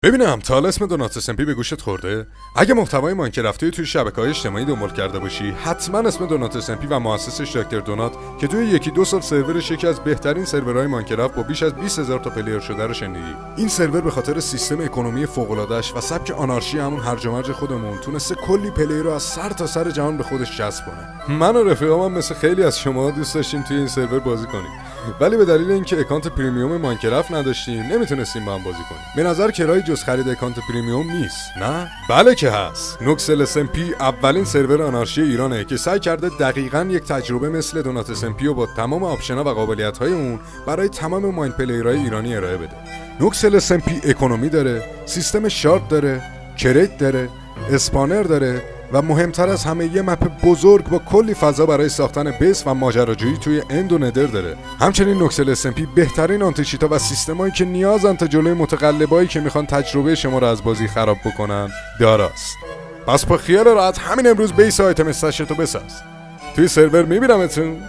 ببینم تا حالا اسم دونات SMP به گوشت خورده؟ اگه محتوای ماینکرافتی توی شبکه‌های اجتماعی دنبال کرده باشی، حتما اسم دونات SMP و مؤسسش دکتر دونات که توی یکی دو سال سرورش یکی از بهترین سرورهای ماینکرافت با بیش از 20000 تا پلیر شده رو شنیدی. این سرور به خاطر سیستم اکونومی فوق‌العاده‌اش و سبک آنارشی همون هرج و مرج خودمون تونسته کلی پلیر رو از سر تا سر جهان به خودش جذب کنه. من و رفیقامم مثل خیلی از شما دوست داشتیم توی این سرور بازی کنیم، ولی به دلیل اینکه اکانت پریمیوم ماینکرافت نداشتیم نمیتونستیم با هم بازی کنیم. به نظر کرای جز خرید اکانت پریمیوم نیست، نه؟ بله که هست. نوکسل SMP اولین سرور آنارشی ایرانه که سعی کرده دقیقاً یک تجربه مثل دونات SMP رو با تمام آپشن‌ها و قابلیت‌های اون برای تمام ماین پلیرهای ایرانی ارائه بده. نوکسل SMP اکونومی داره، سیستم شارد داره، کریت داره، اسپانر داره و مهمتر از همه یه مپ بزرگ با کلی فضا برای ساختن بیس و ماجراجویی توی اند و ندر داره. همچنین نوکسل SMP بهترین آنتیچیتا و سیستمایی که نیازن تا جلوی متقلبایی که میخوان تجربه شما رو از بازی خراب بکنن داراست. پس با خیال راحت همین امروز بیس آیتم استشتو بساز. توی سرور میبینمتون.